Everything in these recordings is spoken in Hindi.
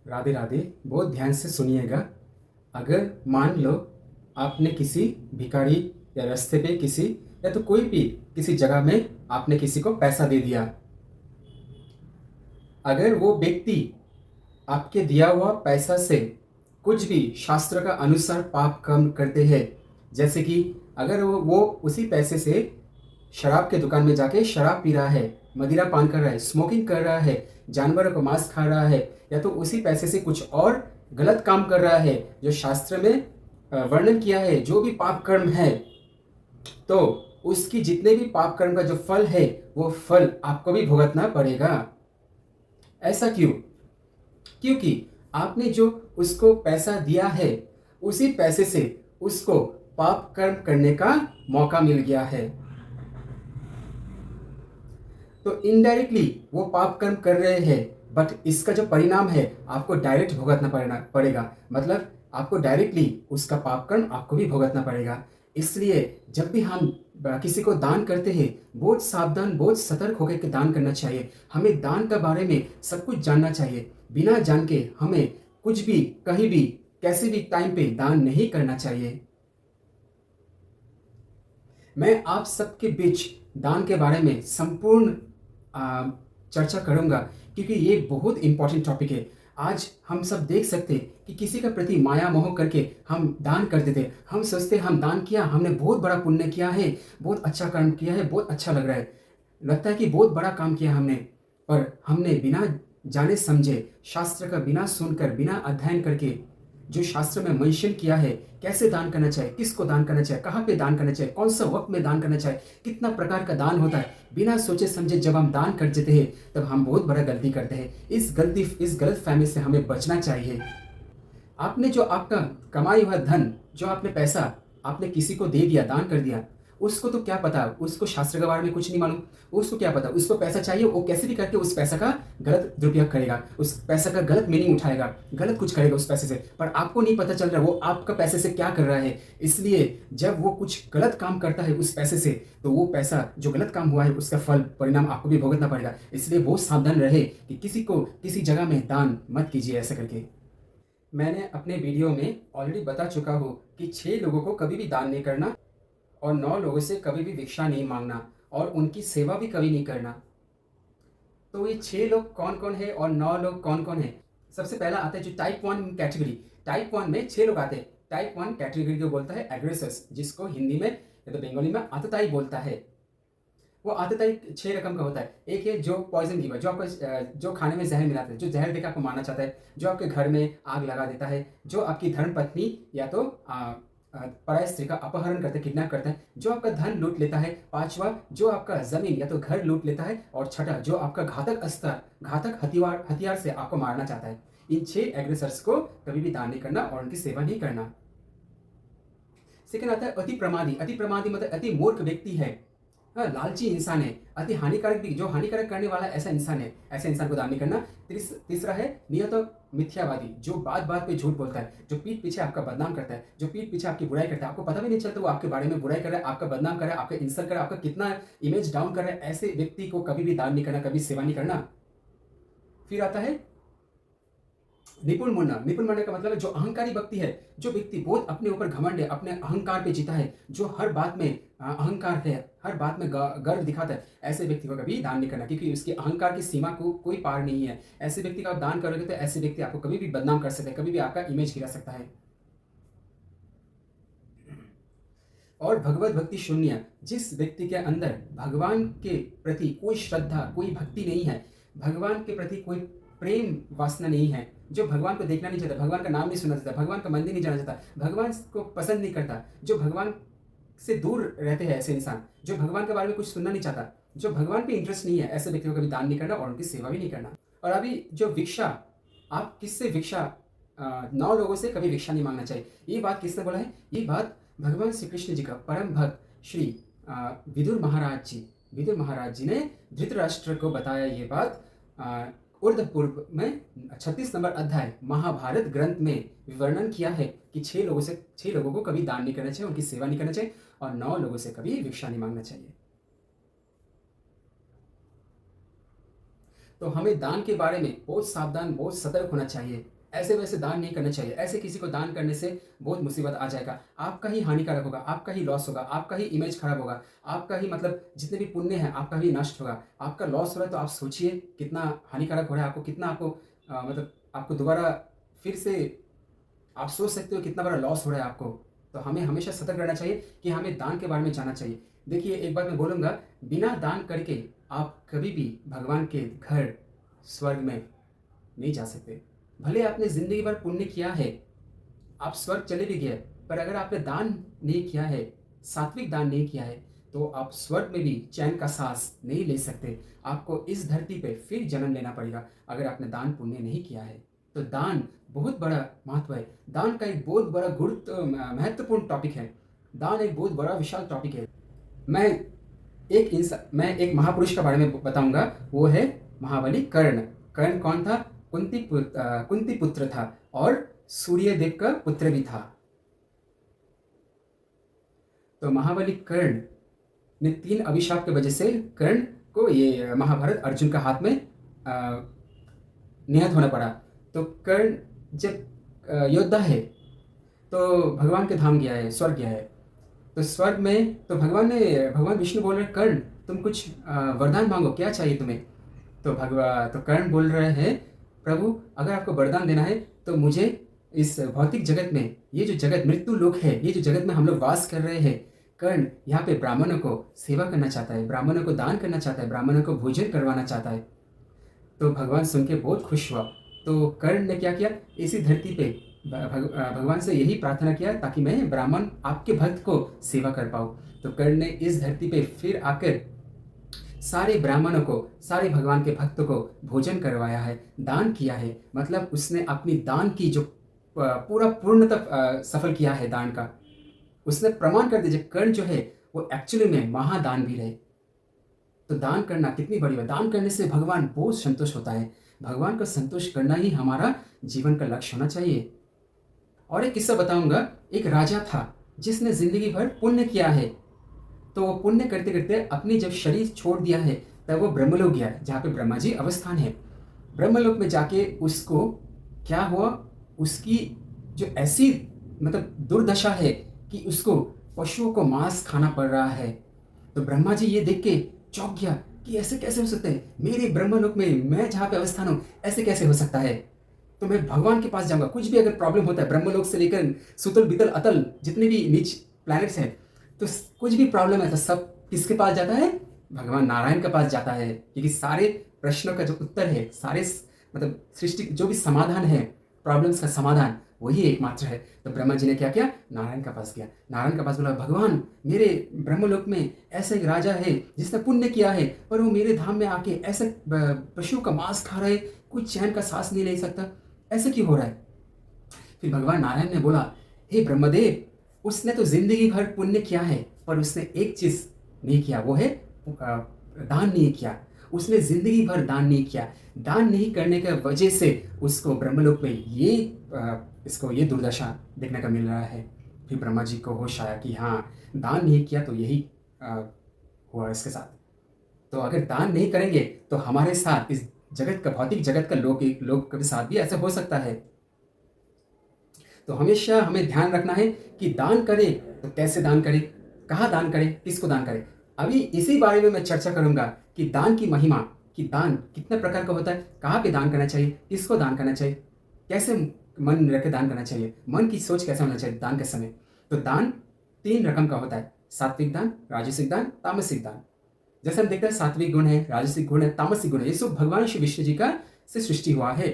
राधे राधे। बहुत ध्यान से सुनिएगा। अगर मान लो आपने किसी भिखारी या रास्ते पे किसी या तो कोई भी किसी जगह में आपने किसी को पैसा दे दिया। अगर वो व्यक्ति आपके दिया हुआ पैसा से कुछ भी शास्त्र का अनुसार पाप कर्म करते हैं, जैसे कि अगर वो उसी पैसे से शराब के दुकान में जाके शराब पी रहा है, मदिरा पान कर रहा है, स्मोकिंग कर रहा है, जानवरों को मांस खा रहा है, या तो उसी पैसे से कुछ और गलत काम कर रहा है जो शास्त्र में वर्णन किया है, जो भी पाप कर्म है, तो उसकी जितने भी पाप कर्म का जो फल है वो फल आपको भी भुगतना पड़ेगा। ऐसा क्यों? क्योंकि आपने जो उसको पैसा दिया है उसी पैसे से उसको पाप कर्म करने का मौका मिल गया है, तो इनडायरेक्टली वो पाप कर्म कर रहे हैं, बट इसका जो परिणाम है आपको डायरेक्ट भुगतना पड़ेगा। मतलब आपको डायरेक्टली उसका पाप कर्म आपको भी भुगतना पड़ेगा। इसलिए जब भी हम किसी को दान करते हैं, बहुत सावधान, बहुत सतर्क होकर के दान करना चाहिए। हमें दान के बारे में सब कुछ जानना चाहिए। बिना जान के हमें कुछ भी, कहीं भी, कैसे भी टाइम पे दान नहीं करना चाहिए। मैं आप सबके बीच दान के बारे में संपूर्ण चर्चा करूंगा, क्योंकि ये बहुत इंपॉर्टेंट टॉपिक है। आज हम सब देख सकते हैं कि किसी के प्रति माया मोह करके हम दान कर देते। हम सोचते हम दान किया, हमने बहुत बड़ा पुण्य किया है, बहुत अच्छा काम किया है, बहुत अच्छा लग रहा है, लगता है कि बहुत बड़ा काम किया हमने, पर हमने बिना जाने समझे, शास्त्र का बिना सुनकर, बिना अध्ययन करके, जो शास्त्र में मेंशन किया है कैसे दान करना चाहिए, किसको दान करना चाहिए, कहाँ पे दान करना चाहिए, कौन सा वक्त में दान करना चाहिए, कितना प्रकार का दान होता है, बिना सोचे समझे जब हम दान कर देते हैं तब हम बहुत बड़ा गलती करते हैं। इस गलत फहमी से हमें बचना चाहिए। आपने जो आपका कमाई हुआ धन, जो आपने पैसा आपने किसी को दे दिया, दान कर दिया, उसको तो क्या पता, उसको शास्त्र के बारे में कुछ नहीं मालूम। उसको क्या पता, उसको पैसा चाहिए, वो कैसे भी करके उस पैसा का गलत दुरुपयोग करेगा, उस पैसा का गलत मीनिंग उठाएगा, गलत कुछ करेगा उस पैसे से, पर आपको नहीं पता चल रहा वो आपका पैसे से क्या कर रहा है। इसलिए जब वो कुछ गलत काम करता है उस पैसे से, तो वो पैसा जो गलत काम हुआ है उसका फल परिणाम आपको भी भुगतना पड़ेगा। इसलिए बहुत सावधान रहे कि किसी को किसी जगह में दान मत कीजिए ऐसा करके। मैंने अपने वीडियो में ऑलरेडी बता चुका हूँ कि 6 लोगों को कभी भी दान नहीं करना, और 9 लोगों से कभी भी भिक्षा नहीं मांगना, और उनकी सेवा भी कभी नहीं करना। तो ये 6 लोग कौन कौन है और 9 लोग कौन कौन है? सबसे पहला आता है जो टाइप 1 कैटेगरी। टाइप 1 में 6 लोग आते हैं। टाइप 1 कैटेगरी को बोलता है एग्रेसर्स, जिसको हिंदी में या तो बंगाली में आतताई बोलता है। वो आतताई 6 रकम का होता है। एक है जो पॉइजन गिवर, जो आपको जो खाने में जहर मिलाता है, जो जहर देकर आपको मारना चाहता है, जो आपके घर में आग लगा देता है, जो आपकी धर्म पत्नी या तो पराय स्त्री का अपहरण करते, किडनैप करता है, जो आपका धन लूट लेता है। पांचवा, जो आपका जमीन या तो घर लूट लेता है। और छठा, जो आपका घातक अस्त्र, घातक हथियार हथियार से आपको मारना चाहता है। इन 6 एग्रेसर्स को कभी भी दान नहीं करना और उनकी सेवा नहीं करना। सेकंड आता है अति प्रमादी। अति प्रमादी मतलब अति मूर्ख व्यक्ति है, हाँ, लालची इंसान है, अति हानिकारक भी, जो हानिकारक करने वाला ऐसा इंसान है, ऐसे इंसान को दान नहीं करना। तीसरा है नियत मिथ्यावादी, जो बात बात पे झूठ बोलता है, जो पीठ पीछे आपका बदनाम करता है, जो पीठ पीछे आपकी बुराई करता है, आपको पता भी नहीं चलता वो आपके बारे में बुराई कर रहा है, आपका बदनाम कर रहा है, आपका इंसल्ट कर रहा है, आपका कितना इमेज डाउन कर रहा है। ऐसे व्यक्ति को कभी भी दान नहीं करना, कभी सेवा नहीं करना। फिर आता है निपुण मुन्ना। निपुण मुन्ना का मतलब है जो अहंकारी व्यक्ति है, जो व्यक्ति बहुत अपने ऊपर घमंड है, अपने अहंकार पे जीता है, जो हर बात में अहंकार है, हर बात में गर्व दिखाता है, ऐसे व्यक्ति को कभी दान नहीं करना, क्योंकि उसके अहंकार की सीमा को कोई पार नहीं है। ऐसे व्यक्ति का आप दान करोगे तो ऐसे व्यक्ति आपको कभी भी बदनाम कर सकता है, कभी भी आपका इमेज गिरा सकता है। और भगवत भक्ति शून्य, जिस व्यक्ति के अंदर भगवान के प्रति कोई श्रद्धा, कोई भक्ति नहीं है, भगवान के प्रति कोई प्रेम वासना नहीं है, जो भगवान को देखना नहीं चाहता, भगवान का नाम नहीं सुनना चाहता, भगवान का मंदिर नहीं जाना चाहता, भगवान को पसंद नहीं करता, जो भगवान से दूर रहते हैं, ऐसे इंसान जो भगवान के बारे में कुछ सुनना नहीं चाहता, जो भगवान पे इंटरेस्ट नहीं है, ऐसे व्यक्तियों को कभी दान नहीं करना और उनकी सेवा भी नहीं करना। और अभी जो भिक्षा, आप किससे भिक्षा, 9 लोगों से कभी भिक्षा नहीं मांगना चाहिए। ये बात किसने बोला है? ये बात भगवान श्री कृष्ण जी का परम भक्त श्री विदुर महाराज जी, विदुर महाराज जी ने धृतराष्ट्र को बताया। ये बात उर्ध पूर्व में 36 नंबर अध्याय महाभारत ग्रंथ में वर्णन किया है कि 6 लोगों को कभी दान नहीं करना चाहिए, उनकी सेवा नहीं करना चाहिए, और 9 लोगों से कभी भिक्षा नहीं मांगना चाहिए। तो हमें दान के बारे में बहुत सावधान, बहुत सतर्क होना चाहिए। ऐसे वैसे दान नहीं करना चाहिए। ऐसे किसी को दान करने से बहुत मुसीबत आ जाएगा। आपका ही हानिकारक होगा, आपका ही लॉस होगा, आपका ही इमेज खराब होगा, आपका ही मतलब जितने भी पुण्य हैं, आपका भी नष्ट होगा। आपका लॉस हो रहा है तो आप सोचिए कितना हानिकारक हो रहा है आपको, कितना आपको मतलब आपको दोबारा फिर से आप सोच सकते हो कितना बड़ा लॉस हो रहा है आपको। तो हमें हमेशा सतर्क रहना चाहिए कि हमें दान के बारे में जानना चाहिए। देखिए, एक बात मैं बोलूँगा, बिना दान करके आप कभी भी भगवान के घर, स्वर्ग में नहीं जा सकते। भले आपने ज़िंदगी भर पुण्य किया है, आप स्वर्ग चले भी गए, पर अगर आपने दान नहीं किया है, सात्विक दान नहीं किया है, तो आप स्वर्ग में भी चैन का सांस नहीं ले सकते। आपको इस धरती पे फिर जन्म लेना पड़ेगा अगर आपने दान पुण्य नहीं किया है। तो दान बहुत बड़ा महत्व है। दान का एक बहुत बड़ा महत्वपूर्ण टॉपिक है। दान एक बहुत बड़ा विशाल टॉपिक है। मैं मैं एक महापुरुष के बारे में बताऊंगा, वो है महाबली कर्ण। कर्ण कौन था? कुंती पुत्र था और सूर्यदेव का पुत्र भी था। तो महाबली कर्ण ने 3 अभिशाप की वजह से कर्ण को ये महाभारत अर्जुन का हाथ में निहत होना पड़ा। तो कर्ण जब योद्धा है तो भगवान के धाम गया है, स्वर्ग गया है। तो स्वर्ग में तो भगवान विष्णु बोल रहे, कर्ण तुम कुछ वरदान मांगो, क्या चाहिए तुम्हें? तो कर्ण बोल रहे हैं, प्रभु अगर आपको वरदान देना है तो मुझे इस भौतिक जगत में, ये जो जगत मृत्यु लोक है, ये जो जगत में हम लोग वास कर रहे हैं, कर्ण यहाँ पे ब्राह्मणों को सेवा करना चाहता है, ब्राह्मणों को दान करना चाहता है, ब्राह्मणों को भोजन करवाना चाहता है। तो भगवान सुन के बहुत खुश हुआ। तो कर्ण ने क्या किया, इसी धरती पे भगवान से यही प्रार्थना किया ताकि मैं ब्राह्मण आपके भक्त को सेवा कर पाऊँ। तो कर्ण ने इस धरती पे फिर आकर सारे ब्राह्मणों को, सारे भगवान के भक्तों को भोजन करवाया है, दान किया है। मतलब उसने अपनी दान की जो पूरा पूर्णतः सफल किया है दान का। उसने प्रमाण कर दिया कर्ण जो है वो एक्चुअली में महादान भी रहे। तो दान करना कितनी बड़ी बात। दान करने से भगवान बहुत संतुष्ट होता है। भगवान को संतुष्ट करना ही हमारा जीवन का लक्ष्य होना चाहिए। और एक किस्सा बताऊंगा। एक राजा था जिसने जिंदगी भर पुण्य किया है। तो वो पुण्य करते करते अपनी जब शरीर छोड़ दिया है तब वो ब्रह्मलोक गया, जहाँ पे ब्रह्मा जी अवस्थान है। ब्रह्मलोक में जाके उसको क्या हुआ, उसकी जो ऐसी मतलब दुर्दशा है कि उसको पशुओं को मांस खाना पड़ रहा है। तो ब्रह्मा जी ये देख के चौंक गया कि ऐसे कैसे हो सकता है, मेरे ब्रह्मलोक में, मैं जहाँ पे अवस्थान हूँ, ऐसे कैसे हो सकता है। तो मैं भगवान के पास जाऊंगा, कुछ भी अगर प्रॉब्लम होता है, ब्रह्मलोक से लेकर सुतल बीतल अतल जितने भी नीच प्लैनेट्स हैं, तो कुछ भी प्रॉब्लम है तो सब किसके पास जाता है? भगवान नारायण के पास जाता है। क्योंकि सारे प्रश्नों का जो उत्तर है, सारे मतलब सृष्टि जो भी समाधान है, प्रॉब्लम्स का समाधान वही एकमात्र है। तो ब्रह्मा जी ने क्या किया, नारायण के पास गया। नारायण के पास बोला, भगवान मेरे ब्रह्मलोक में ऐसा एक राजा है जिसने पुण्य किया है, पर वो मेरे धाम में आके ऐसे पशुओं का मांस खा रहे, कोई चैन का सांस नहीं ले सकता, ऐसे क्यों हो रहा है? फिर भगवान नारायण ने बोला, हे ब्रह्मदेव, उसने तो जिंदगी भर पुण्य किया है, पर उसने एक चीज नहीं किया, वो है दान नहीं किया। उसने जिंदगी भर दान नहीं किया। दान नहीं करने की वजह से उसको ब्रह्मलोक में ये दुर्दशा देखने का मिल रहा है। फिर ब्रह्मा जी को होश आया कि हाँ, दान नहीं किया तो यही हुआ इसके साथ। तो अगर दान नहीं करेंगे तो हमारे साथ इस जगत का, भौतिक जगत का लोग के साथ भी ऐसा हो सकता है। तो हमेशा हमें ध्यान रखना है कि दान करें तो कैसे दान करें, कहाँ दान करें, किसको दान करें। अभी इसी बारे में मैं चर्चा करूंगा कि दान की महिमा, कि दान कितने प्रकार का होता है, कहाँ पे दान करना चाहिए, किसको दान करना चाहिए, कैसे मन रख के दान करना चाहिए, मन की सोच कैसे होना चाहिए दान के समय। तो दान 3 रकम का होता है, सात्विक दान, राजसिक दान, तामसिक दान। जैसे हम देखते हैं सात्विक गुण है, राजसिक गुण है, तामसिक गुण है, ये सब भगवान श्री विष्णु जी का से सृष्टि हुआ है।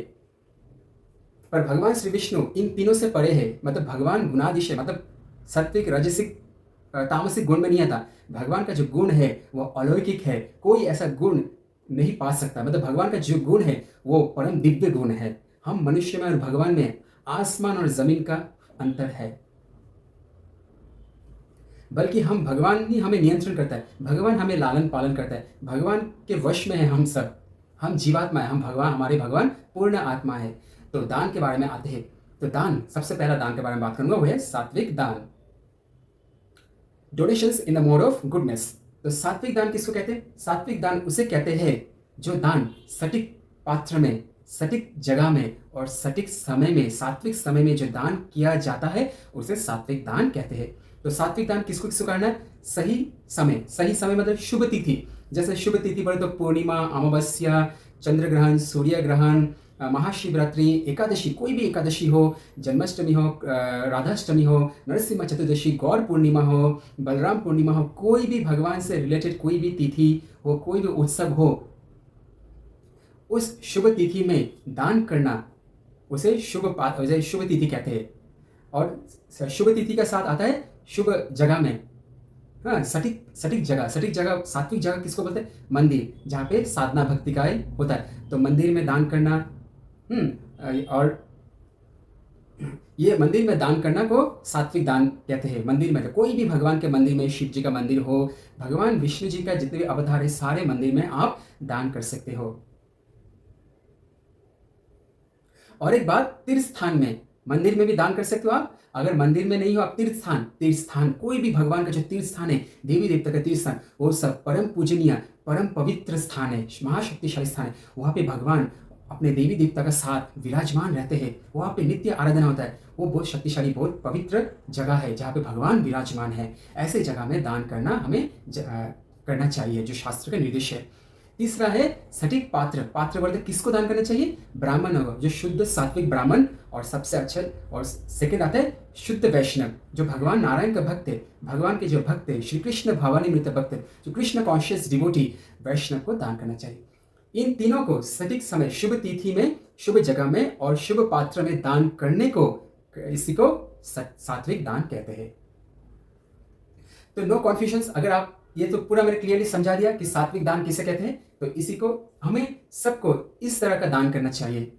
पर भगवान श्री विष्णु इन तीनों से परे है। मतलब भगवान गुणाधीश है, मतलब सात्विक, राजसिक, तामसिक गुण में नहीं आता। भगवान का जो गुण है वो अलौकिक है, कोई ऐसा गुण नहीं पा सकता। मतलब भगवान का जो गुण है वो परम दिव्य गुण है। हम मनुष्य में और भगवान में आसमान और जमीन का अंतर है। बल्कि भगवान ही हमें नियंत्रण करता है, भगवान हमें लालन पालन करता है, भगवान के वश में है हम सब। हम जीवात्मा है, हमारे भगवान पूर्ण आत्मा है। तो दान के बारे में आते हैं। तो दान, सबसे पहला दान के बारे में बात करूंगा, वो है सात्विक दान, donations in the mode of goodness. तो सात्विक दान किसको कहते हैं? सात्विक दान उसे कहते हैं जो दान सटीक पात्र में, सटीक जगह में और सटीक समय में, सात्विक समय में जो दान किया जाता है उसे सात्विक दान कहते हैं। तो सात्विक दान किसको किसको करना है? सही समय मतलब शुभ तिथि। जैसे शुभ तिथि पर तो पूर्णिमा, अमावस्या, चंद्र ग्रहण, सूर्य ग्रहण, महाशिवरात्रि, एकादशी, कोई भी एकादशी हो, जन्माष्टमी हो, राधाष्टमी हो, नरसिम्हा चतुर्दशी, गौर पूर्णिमा हो, बलराम पूर्णिमा हो, कोई भी भगवान से रिलेटेड कोई भी तिथि हो, कोई भी उत्सव हो, उस शुभ तिथि में दान करना उसे शुभ तिथि कहते हैं। और शुभ तिथि का साथ आता है शुभ जगह में। हाँ, सटीक जगह, सात्विक जगह किसको बोलते हैं? मंदिर, जहाँ पे साधना भक्ति का होता है। तो मंदिर में दान करना, और ये मंदिर में दान करना को सात्विक दान कहते हैं। मंदिर में, तो कोई भी भगवान के मंदिर में, शिव जी का मंदिर हो, भगवान विष्णु जी का जितने भी अवतार है, सारे मंदिर में आप दान कर सकते हो। और एक बात, तीर्थ स्थान में, मंदिर में भी दान कर सकते हो आप। अगर मंदिर में नहीं हो आप, तीर्थ स्थान, कोई भी भगवान का जो तीर्थ स्थान है, देवी देवता का तीर्थ स्थान, वो सब परम पूजनीय, परम पवित्र स्थान है, महाशक्तिशाली स्थान है। वहाँ पे भगवान अपने देवी देवता का साथ विराजमान रहते हैं। वहाँ पे नित्य आराधना होता है। वो बहुत शक्तिशाली, बहुत पवित्र जगह है जहाँ पे भगवान विराजमान है। ऐसे जगह में दान करना हमें करना चाहिए, जो शास्त्र का निर्देश है। तीसरा है सटीक पात्र वर्ग किसको दान करना चाहिए? ब्राह्मण होगा, जो शुद्ध सात्विक ब्राह्मण, और सबसे अच्छा, और सेकंड आता है शुद्ध वैष्णव, जो भगवान नारायण का भक्त है, भगवान के जो भक्त है, श्री कृष्ण भावानिमृत भक्त है, जो कृष्ण कॉन्शियस डिवोटी, वैष्णव को दान करना चाहिए। इन तीनों को सटीक समय, शुभ तिथि में, शुभ जगह में और शुभ पात्र में दान करने को, इसी को सात्विक दान कहते हैं। तो नो कन्फ्यूजन। अगर आप, ये तो पूरा मैंने क्लियरली समझा दिया कि सात्विक दान किसे कहते हैं। तो इसी को हमें सबको इस तरह का दान करना चाहिए।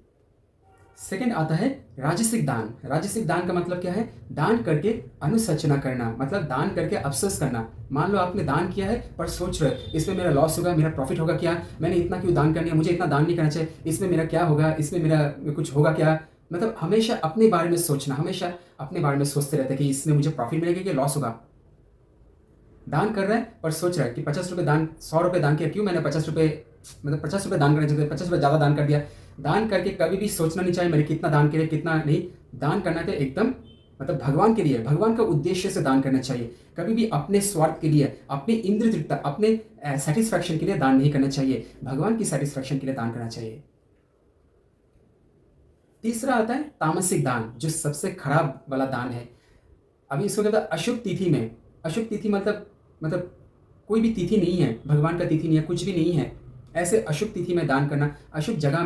सेकंड आता है राजसिक दान। राजसिक दान का मतलब क्या है? दान करके अनुशंसना करना, मतलब दान करके अफसोस करना। मान लो आपने दान किया है पर सोच रहे इसमें मेरा लॉस होगा, मेरा प्रॉफिट होगा क्या, मैंने इतना क्यों दान कर दिया, मुझे इतना दान नहीं करना चाहिए, इसमें मेरा क्या होगा, इसमें मेरा कुछ होगा क्या। मतलब हमेशा अपने बारे में सोचना, हमेशा अपने बारे में सोचते रहते कि इसमें मुझे प्रॉफिट मिलेगा कि लॉस होगा। दान कर रहा है पर सोच रहा है कि 50 रुपये दान, 100 रुपये दान किया, क्यों मैंने 50 रुपये, मतलब 50 रुपये दान करना चाहिए, 50 रुपये ज़्यादा दान कर दिया। दान करके कभी भी सोचना नहीं चाहिए मैंने कितना दान किया, कितना नहीं। दान करना चाहिए एकदम, मतलब भगवान के लिए, भगवान का उद्देश्य से दान करना चाहिए। कभी भी अपने स्वार्थ के लिए, अपनी इंद्र तृप्ति, अपने सेटिस्फैक्शन के लिए दान नहीं करना चाहिए, भगवान की सेटिस्फैक्शन के लिए दान करना चाहिए। तीसरा आता है तामसिक दान, जो सबसे खराब वाला दान है। अभी इसको कहता है अशुभ तिथि में। अशुभ तिथि मतलब कोई भी तिथि नहीं है, भगवान का तिथि नहीं है, कुछ भी नहीं है, ऐसे अशुभ तिथि में दान करना। अशुभ जगह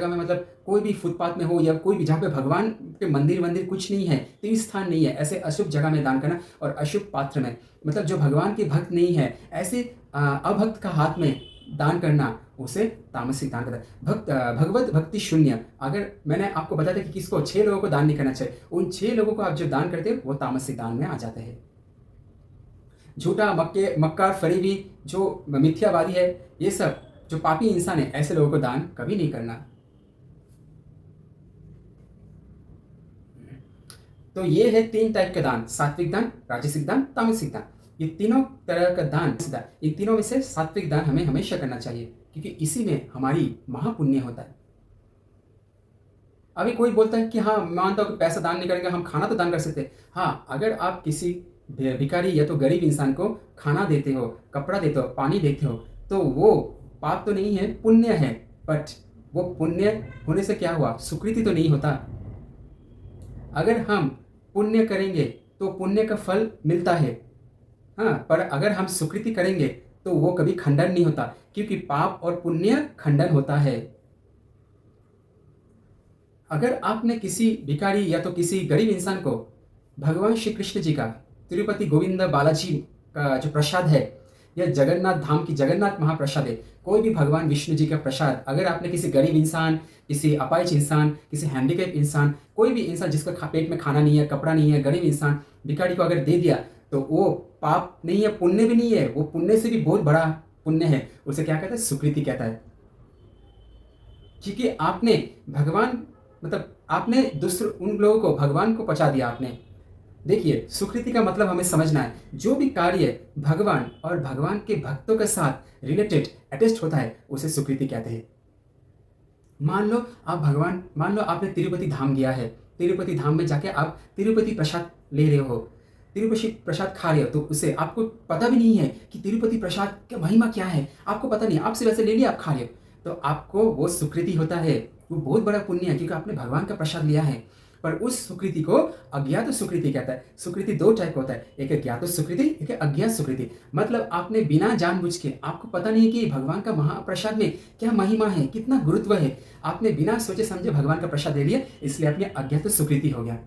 में मतलब कोई भी फुटपाथ में हो, या कोई भी जहाँ पे भगवान के मंदिर कुछ नहीं है, तीर्थ स्थान नहीं है, ऐसे अशुभ जगह में दान करना। और अशुभ पात्र में, मतलब जो भगवान के भक्त नहीं है, ऐसे अभक्त का हाथ में दान करना, उसे तामसिक दान करता है। भगवत भक्ति शून्य। अगर मैंने आपको बताया था कि किसको, 6 लोगों को दान नहीं करना चाहिए, उन 6 लोगों को आप जो दान करते हैं वो तामसिक दान में आ जाते हैं। झूठा, मक्कार, फरेबी, जो मिथ्यावादी है, ये सब जो पापी इंसान है, ऐसे लोगों को दान कभी नहीं करना। तो ये है 3 टाइप के दान, सात्विक दान, राजसिक दान, तामसिक दान। ये तीनों तरह का दान, इन तीनों में से सात्विक दान हमें हमेशा करना चाहिए, क्योंकि इसी में हमारी महापुण्य होता है। अभी कोई बोलता है कि हाँ, मानता हूँ कि पैसा दान नहीं करेंगे, हम खाना तो दान कर सकते हैं। हाँ, अगर आप किसी भिखारी या तो गरीब इंसान को खाना देते हो, कपड़ा देते हो, पानी देते हो, तो वो पाप तो नहीं है, पुण्य है। बट वो पुण्य होने से क्या हुआ? सुकृति तो नहीं होता। अगर हम पुण्य करेंगे तो पुण्य का फल मिलता है, हाँ, पर अगर हम सुकृति करेंगे तो वो कभी खंडन नहीं होता, क्योंकि पाप और पुण्य खंडन होता है। अगर आपने किसी भिखारी या तो किसी गरीब इंसान को भगवान श्री कृष्ण जी का, तिरुपति गोविंद बालाजी का जो प्रसाद है, या जगन्नाथ धाम की जगन्नाथ महाप्रसाद है, कोई भी भगवान विष्णु जी का प्रसाद अगर आपने किसी गरीब इंसान, किसी अपाहिज इंसान, किसी हैंडीकैप इंसान, कोई भी इंसान जिसका पेट में खाना नहीं है, कपड़ा नहीं है, गरीब इंसान, भिखारी को अगर दे दिया, तो वो पाप नहीं है, पुण्य भी नहीं है, वो पुण्य से भी बहुत बड़ा पुण्य है। उसे क्या कहता है? सुकृति कहता है। क्योंकि आपने भगवान, मतलब आपने दूसरे उन लोगों को, भगवान को पहुंचा दिया आपने। देखिए, सुकृति का मतलब हमें समझना है, जो भी कार्य भगवान और भगवान के भक्तों के साथ रिलेटेड, अटैच्ड होता है, उसे सुकृति कहते हैं। मान लो आपने तिरुपति धाम गया है, तिरुपति धाम में जाके आप तिरुपति प्रसाद ले रहे हो, तिरुपति प्रसाद खा रहे हो, तो उसे आपको पता भी नहीं है कि तिरुपति प्रसाद का महिमा क्या है, आपको पता नहीं, आपसे वैसे ले लिया, आप खा रहे हो, तो आपको वो सुकृति होता है, वो बहुत बड़ा पुण्य है, क्योंकि आपने भगवान का प्रसाद लिया है। पर उस सुकृति को अज्ञात सुकृति कहता है। सुकृति दो टाइप का होता है, एक है ज्ञात सुकृति, एक है अज्ञात सुकृति। मतलब आपने बिना जानबूझ के, आपको पता नहीं कि भगवान का महाप्रसाद में क्या महिमा है, कितना गुरुत्व है, आपने बिना सोचे समझे भगवान का प्रसाद ले लिया, इसलिए आपने अज्ञात सुकृति हो गया।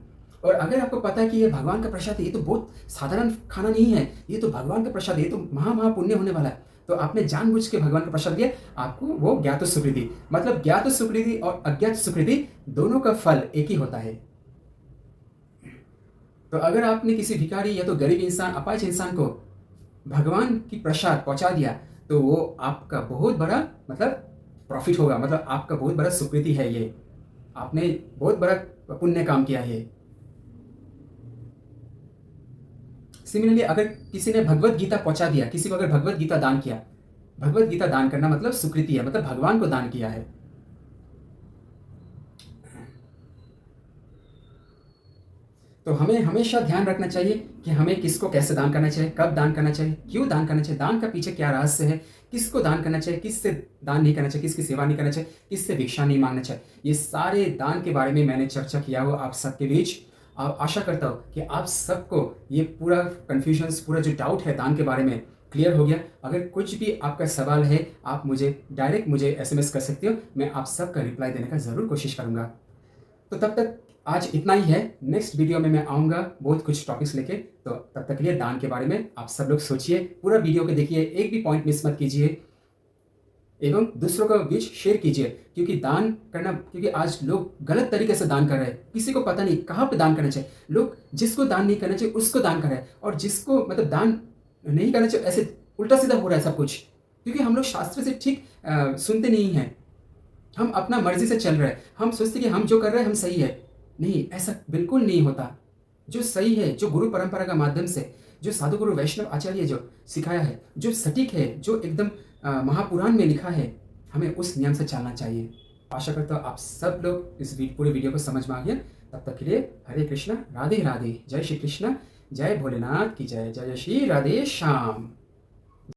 और अगर आपको पता है कि ये भगवान का प्रसाद है, ये तो बहुत साधारण खाना नहीं है, ये तो भगवान का प्रसाद है, ये तो महापुण्य होने वाला है, तो आपने जानबूझ के भगवान का प्रसाद लिया, आपको वो ज्ञात सुकृति। मतलब ज्ञात सुकृति और अज्ञात सुकृति दोनों का फल एक ही होता है। तो अगर आपने किसी भिखारी या तो गरीब इंसान, अपाहिज इंसान को भगवान की प्रसाद पहुंचा दिया, तो वो आपका बहुत बड़ा मतलब प्रॉफिट होगा, मतलब आपका बहुत बड़ा सुकृति है, ये आपने बहुत बड़ा पुण्य काम किया है। सिमिलरली अगर किसी ने भगवत गीता पहुंचा दिया, किसी को अगर भगवत गीता दान किया, भगवत गीता दान करना मतलब सुकृति है, मतलब भगवान को दान किया है। तो हमें हमेशा ध्यान रखना चाहिए कि हमें किसको कैसे दान करना चाहिए, कब दान करना चाहिए, क्यों दान करना चाहिए, दान का पीछे क्या रहस्य है, किसको दान करना चाहिए, किससे दान नहीं करना चाहिए, किसकी सेवा नहीं करना चाहिए, किससे भिक्षा नहीं मांगना चाहिए। ये सारे दान के बारे में मैंने चर्चा किया हो आप सबके बीच। आशा करता हूँ कि आप सबको ये पूरा कन्फ्यूजन, पूरा जो डाउट है दान के बारे में क्लियर हो गया। अगर कुछ भी आपका सवाल है, आप डायरेक्ट मुझे SMS कर सकते हो, मैं आप सबका रिप्लाई देने का ज़रूर कोशिश करूँगा। तो तब तक आज इतना ही है। नेक्स्ट वीडियो में मैं आऊँगा बहुत कुछ टॉपिक्स लेके, तो तब तक के लिए दान के बारे में आप सब लोग सोचिए, पूरा वीडियो को देखिए, एक भी पॉइंट मिस मत कीजिए, एवं दूसरों का बीच शेयर कीजिए, क्योंकि दान करना, क्योंकि आज लोग गलत तरीके से दान कर रहे हैं, किसी को पता नहीं कहाँ पे दान करना चाहिए। लोग जिसको दान नहीं करना चाहिए उसको दान कर रहे हैं, और जिसको मतलब दान नहीं करना चाहिए ऐसे उल्टा सीधा हो रहा है सब कुछ, क्योंकि हम लोग शास्त्र से ठीक सुनते नहीं हैं, हम अपना मर्जी से चल रहे हैं, हम सोचते कि हम जो कर रहे हैं हम सही है। नहीं, ऐसा बिल्कुल नहीं होता। जो सही है, जो गुरु परंपरा का माध्यम से, जो साधु गुरु वैष्णव आचार्य जो सिखाया है, जो सटीक है, जो एकदम महापुराण में लिखा है, हमें उस नियम से चलना चाहिए। आशा करता हूँ आप सब लोग इस पूरे वीडियो को समझ में आ गया। तब तक के लिए हरे कृष्णा, राधे राधे, जय श्री कृष्ण, जय भोलेनाथ की जय, जय जय श्री राधे श्याम।